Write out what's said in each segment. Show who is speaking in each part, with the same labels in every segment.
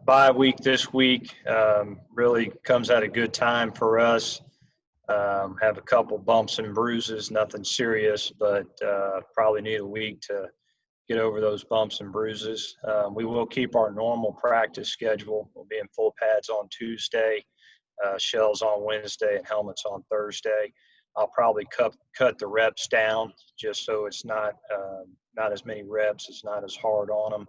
Speaker 1: Bye week this week really comes at a good time for us. Have a couple bumps and bruises, nothing serious, but probably need a week to get over those bumps and bruises. We will keep our normal practice schedule. We'll be in full pads on Tuesday, shells on Wednesday, and helmets on Thursday. I'll probably cut the reps down just so it's not as many reps. It's not as hard on them.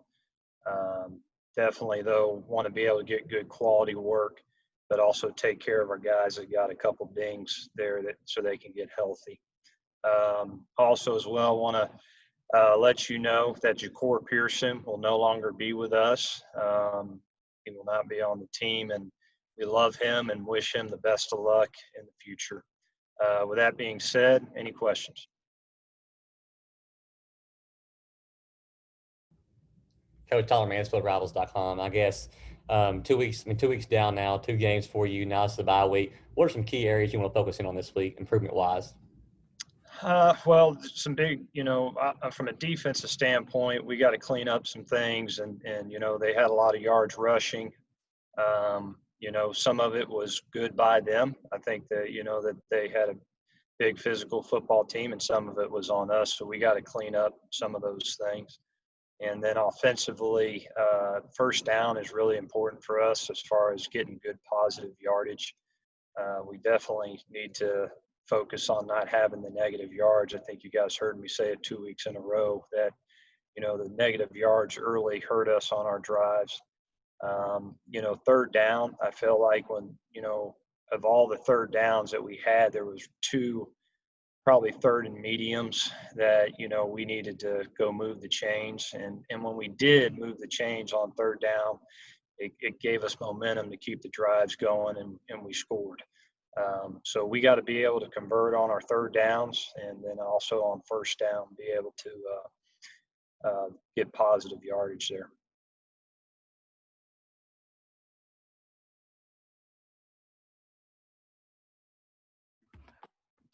Speaker 1: Definitely, though, want to be able to get good quality work, but also take care of our guys that got a couple dings there so they can get healthy. Also, as well, want to let you know that Ja'Cour Pearson will no longer be with us. He will not be on the team, and we love him and wish him the best of luck in the future. With that being said, any questions?
Speaker 2: Coach Tyler Mansfield, Rivals.com. I guess 2 weeks. 2 weeks down now. 2 games for you. Now it's the bye week. What are some key areas you want to focus in on this week, improvement-wise?
Speaker 1: Well, some big, from a defensive standpoint, we got to clean up some things, and they had a lot of yards rushing. Some of it was good by them. I think that that they had a big physical football team, and some of it was on us. So we got to clean up some of those things. And then offensively, first down is really important for us as far as getting good positive yardage. We definitely need to focus on not having the negative yards. I think you guys heard me say it 2 weeks in a row that, the negative yards early hurt us on our drives. Third down, I feel like when, of all the third downs that we had, there was two probably third and mediums that, we needed to go move the chains. And when we did move the chains on third down, it gave us momentum to keep the drives going, and we scored. So we got to be able to convert on our third downs, and then also on first down, be able to get positive yardage there.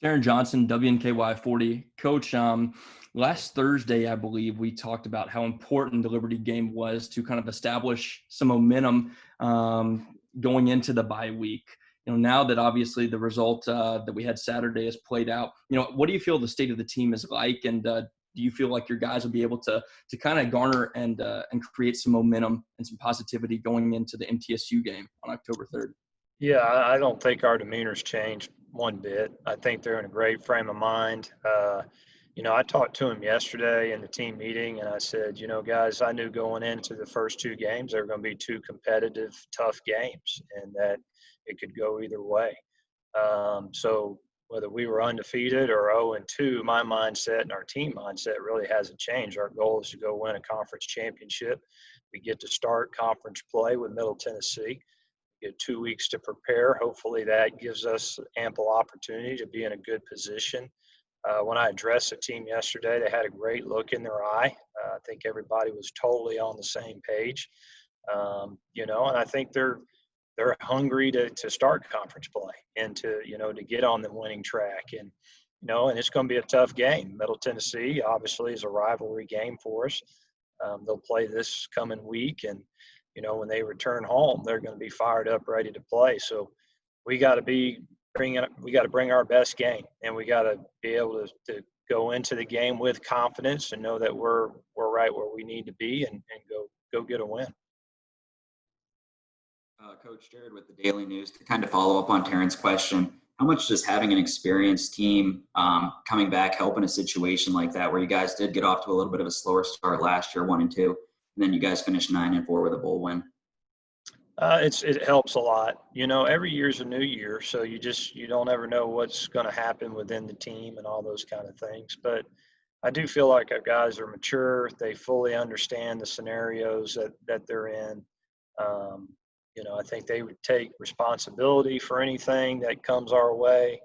Speaker 3: Darren Johnson, WNKY 40. Coach, last Thursday, I believe, we talked about how important the Liberty game was to kind of establish some momentum going into the bye week. Now that obviously the result that we had Saturday has played out, what do you feel the state of the team is like? And do you feel like your guys will be able to kind of garner and create some momentum and some positivity going into the MTSU game on October 3rd?
Speaker 1: Yeah, I don't think our demeanor's changed one bit. I think they're in a great frame of mind. I talked to them yesterday in the team meeting, and I said, guys, I knew going into the first 2 games, they were going to be 2 competitive, tough games, and that it could go either way. So whether we were undefeated or 0-2, my mindset and our team mindset really hasn't changed. Our goal is to go win a conference championship. We get to start conference play with Middle Tennessee. Get 2 weeks to prepare. Hopefully that gives us ample opportunity to be in a good position. When I addressed the team yesterday, they had a great look in their eye. I think everybody was totally on the same page. And I think they're hungry to start conference play and to get on the winning track. And and it's going to be a tough game. Middle Tennessee obviously is a rivalry game for us. They'll play this coming week, and when they return home, they're going to be fired up, ready to play. So we got to bring our best game, and we got to be able to go into the game with confidence and know that we're right where we need to be, and go get a win.
Speaker 4: Coach Jared with the Daily News, to kind of follow up on Terrence's question, how much does having an experienced team coming back help in a situation like that, where you guys did get off to a little bit of a slower start last year, 1-2, and then you guys finished 9-4 with a bowl win?
Speaker 1: It helps a lot. Every year's a new year, so you don't ever know what's going to happen within the team and all those kind of things. But I do feel like our guys are mature. They fully understand the scenarios that they're in. I think they would take responsibility for anything that comes our way.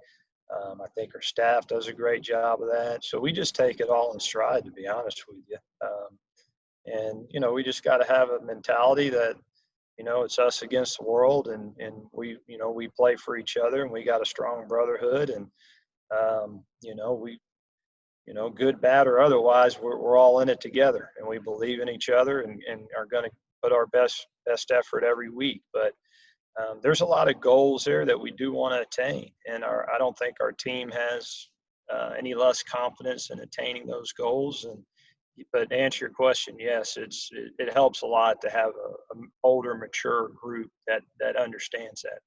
Speaker 1: I think our staff does a great job of that. So we just take it all in stride, to be honest with you. And we just got to have a mentality that, it's us against the world, and we play for each other, and we got a strong brotherhood, and, good, bad, or otherwise, we're all in it together, and we believe in each other, and are going to put our best effort every week. But there's a lot of goals there that we do want to attain, and I don't think our team has any less confidence in attaining those goals. But to answer your question, yes, it helps a lot to have a older, mature group that understands that.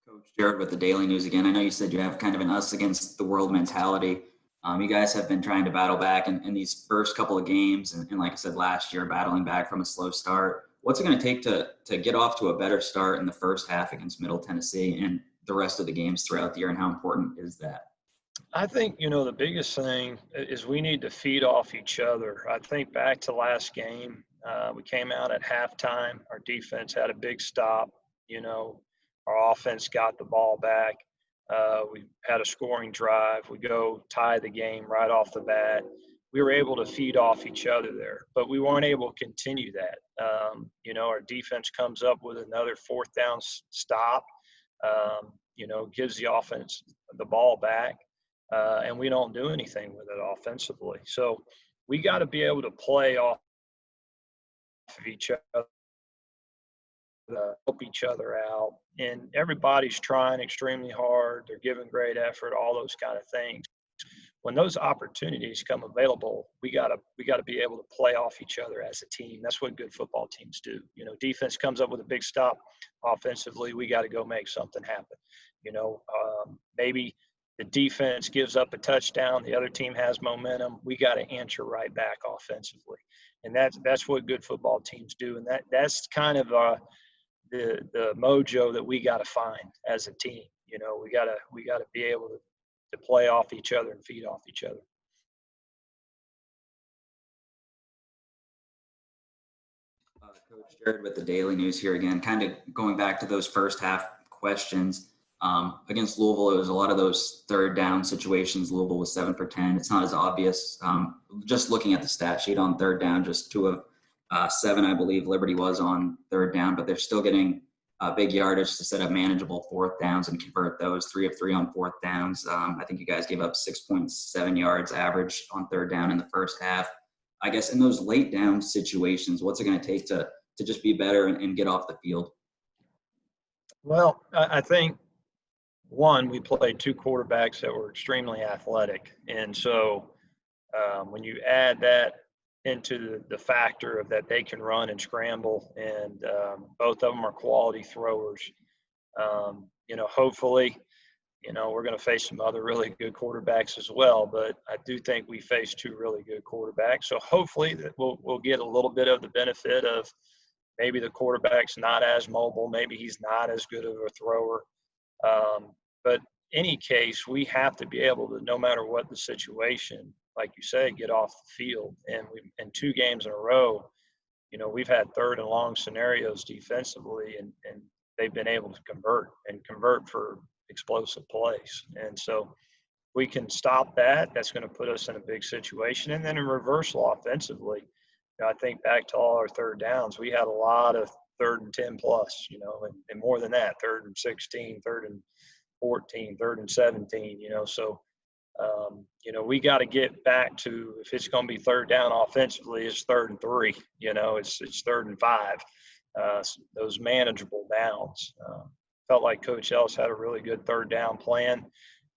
Speaker 4: Coach Jared with the Daily News again. I know you said you have kind of an us against the world mentality. You guys have been trying to battle back in these first couple of games, and like I said last year, battling back from a slow start. What's it going to take to get off to a better start in the first half against Middle Tennessee and the rest of the games throughout the year, and how important is that?
Speaker 1: I think, the biggest thing is we need to feed off each other. I think back to last game, we came out at halftime. Our defense had a big stop. Our offense got the ball back. We had a scoring drive. We go tie the game right off the bat. We were able to feed off each other there, but we weren't able to continue that. Our defense comes up with another fourth down stop, gives the offense the ball back. And we don't do anything with it offensively. So we got to be able to play off of each other, help each other out. And everybody's trying extremely hard. They're giving great effort, all those kind of things. When those opportunities come available, we gotta be able to play off each other as a team. That's what good football teams do. Defense comes up with a big stop. Offensively, we got to go make something happen. Maybe the defense gives up a touchdown, the other team has momentum, we got to answer right back offensively. And that's what good football teams do. And that's kind of the mojo that we got to find as a team. We got to be able to play off each other and feed off each other.
Speaker 4: Coach Jared with the Daily News here again, kind of going back to those first half questions. Against Louisville, it was a lot of those third down situations. Louisville was 7 for 10. It's not as obvious. Just looking at the stat sheet on third down, just 2 of 7, I believe Liberty was on third down, but they're still getting big yardage to set up manageable fourth downs and convert those. 3 of 3 on fourth downs. I think you guys gave up 6.7 yards average on third down in the first half. I guess in those late down situations, what's it going to take to just be better and get off the field?
Speaker 1: Well, I think, one, we played 2 quarterbacks that were extremely athletic. And so when you add that into the factor of that they can run and scramble, and both of them are quality throwers, hopefully, we're going to face some other really good quarterbacks as well. But I do think we face 2 really good quarterbacks. So hopefully that we'll get a little bit of the benefit of maybe the quarterback's not as mobile. Maybe he's not as good of a thrower. But any case, we have to be able to, no matter what the situation, like you say, get off the field. And in 2 games in a row, we've had third and long scenarios defensively, and they've been able to convert for explosive plays. And so we can stop that. That's going to put us in a big situation. And then in reversal offensively, I think back to all our third downs, we had a lot of 3rd and 10 plus, and more than that, 3rd and 16, 3rd and 14, 3rd and 17, so, we got to get back to, if it's going to be third down offensively, it's 3rd and 3, it's 3rd and 5, those manageable downs. Felt like Coach Ellis had a really good third down plan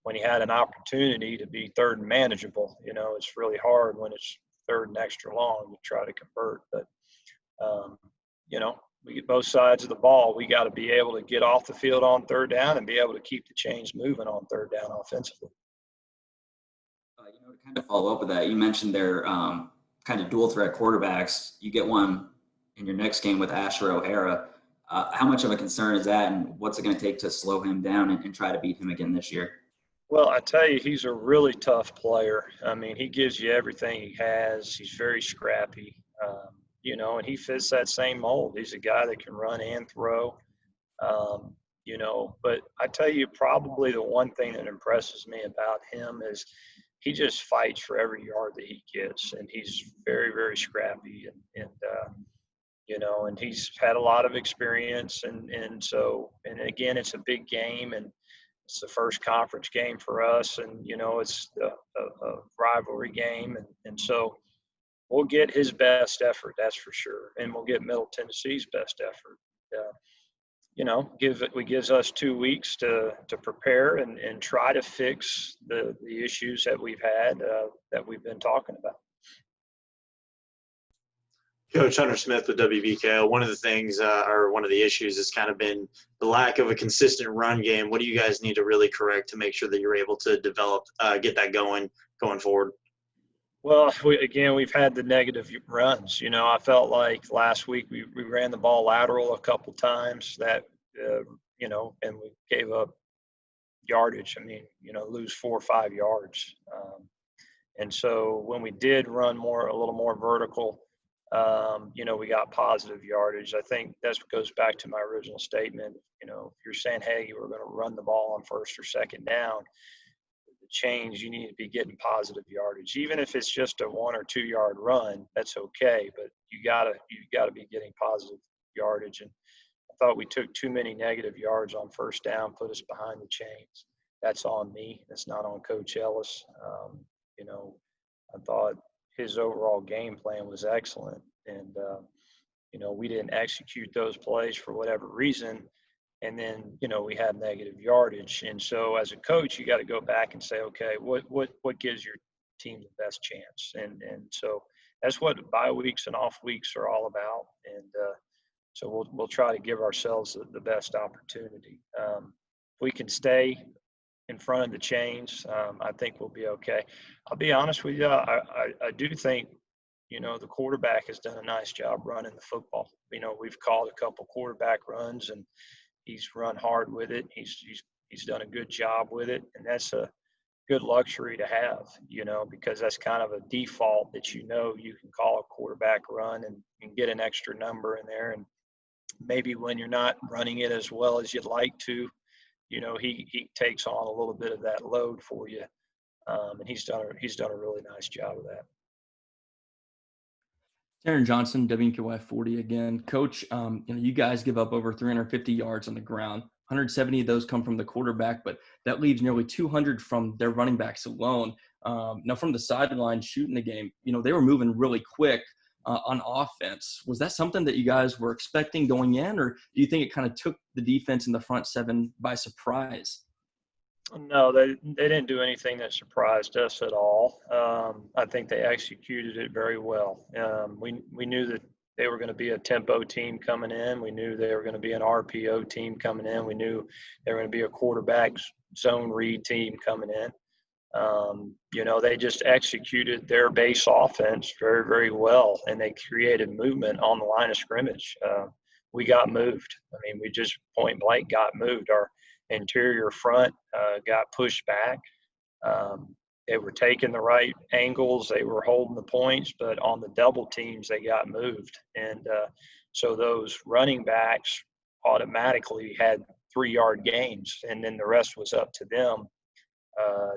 Speaker 1: when he had an opportunity to be 3rd and manageable. It's really hard when it's 3rd and extra long to try to convert, but, we get both sides of the ball. We got to be able to get off the field on third down and be able to keep the chains moving on third down offensively.
Speaker 4: To kind of follow up with that, you mentioned their kind of dual threat quarterbacks. You get one in your next game with Asher O'Hara. How much of a concern is that, and what's it going to take to slow him down and try to beat him again this year?
Speaker 1: Well, I tell you, he's a really tough player. I mean, he gives you everything he has. He's very scrappy. And he fits that same mold. He's a guy that can run and throw, but I tell you, probably the one thing that impresses me about him is he just fights for every yard that he gets, and he's very, very scrappy, and he's had a lot of experience, and so, and again, it's a big game, and It's the first conference game for us, and it's a rivalry game, and so we'll get his best effort, that's for sure, and we'll get Middle Tennessee's best effort. Gives us 2 weeks to prepare and try to fix the issues that we've had that we've been talking about.
Speaker 5: Coach Hunter Smith with WKU. One of the things, or one of the issues, has kind of been the lack of a consistent run game. What do you guys need to really correct to make sure that you're able to develop, get that going forward?
Speaker 1: Well, we've had the negative runs. I felt like last week we ran the ball lateral a couple times that, and we gave up yardage. Lose 4 or 5 yards. And so when we did run a little more vertical, we got positive yardage. I think that goes back to my original statement. If you're saying, hey, we're going to run the ball on first or second down, the change, you need to be getting positive yardage. Even if it's just a 1 or 2 yard run, that's okay. But you gotta be getting positive yardage. And I thought we took too many negative yards on first down, put us behind the chains. That's on me. That's not on Coach Ellis. I thought his overall game plan was excellent. And, we didn't execute those plays for whatever reason. And then, we had negative yardage. And so as a coach, you got to go back and say, okay, what gives your team the best chance? And so that's what bye weeks and off weeks are all about. And so we'll try to give ourselves the best opportunity. If we can stay in front of the chains, I think we'll be okay. I'll be honest with you. I do think, the quarterback has done a nice job running the football. We've called a couple quarterback runs, and he's run hard with it. He's done a good job with it, and that's a good luxury to have, because that's kind of a default that you can call a quarterback run and get an extra number in there. And maybe when you're not running it as well as you'd like to, he takes on a little bit of that load for you, and he's done a really nice job of that.
Speaker 3: Taron Johnson, WKY 40 again. Coach, you guys give up over 350 yards on the ground. 170 of those come from the quarterback, but that leaves nearly 200 from their running backs alone. Now, from the sideline shooting the game, they were moving really quick on offense. Was that something that you guys were expecting going in, or do you think it kind of took the defense in the front seven by surprise?
Speaker 1: No, they didn't do anything that surprised us at all. I think they executed it very well. We knew that they were going to be a tempo team coming in. We knew they were going to be an RPO team coming in. We knew they were going to be a quarterback zone read team coming in. They just executed their base offense very, very well, and they created movement on the line of scrimmage. We got moved. We just point blank got moved. Our interior front got pushed back. They were taking the right angles. They were holding the points, but on the double teams, they got moved. And so those running backs automatically had 3-yard gains, and then the rest was up to them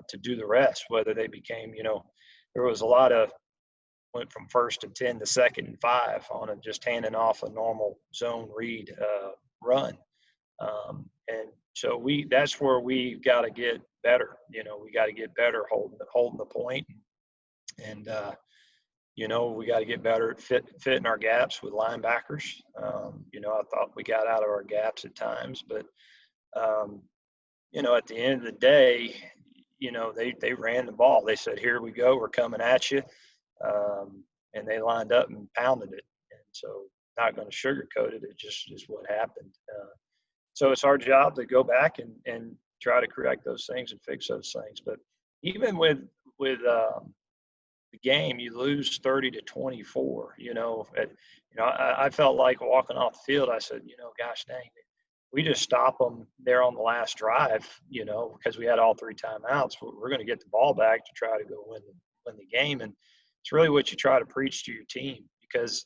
Speaker 1: to do the rest, whether they became, there was a lot of went from 1st and 10 to 2nd and 5 on just handing off a normal zone read run. And so that's where we got to get better. We got to get better holding the point. And, we got to get better at fitting our gaps with linebackers. I thought we got out of our gaps at times, but, at the end of the day, they ran the ball. They said, here we go, we're coming at you. And they lined up and pounded it. And so not going to sugarcoat it. It just is what happened. So it's our job to go back and try to correct those things and fix those things. But even with the game, you lose 30-24. I felt like walking off the field. I said, gosh dang, we just stop them there on the last drive. Because we had all 3 timeouts. We're going to get the ball back to try to go win the game. And it's really what you try to preach to your team, because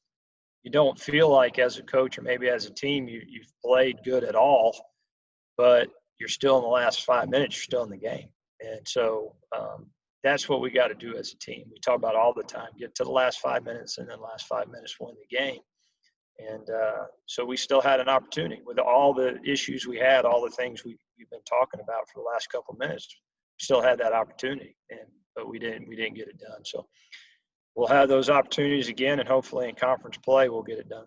Speaker 1: you don't feel like as a coach or maybe as a team you've played good at all, but you're still in the last 5 minutes, you're still in the game. And so that's what we got to do as a team. We talk about all the time, get to the last 5 minutes, and then last 5 minutes win the game. And so we still had an opportunity with all the issues we had, all the things we've been talking about for the last couple of minutes. Still had that opportunity, but we didn't get it done. So we'll have those opportunities again, and hopefully in conference play we'll get it done.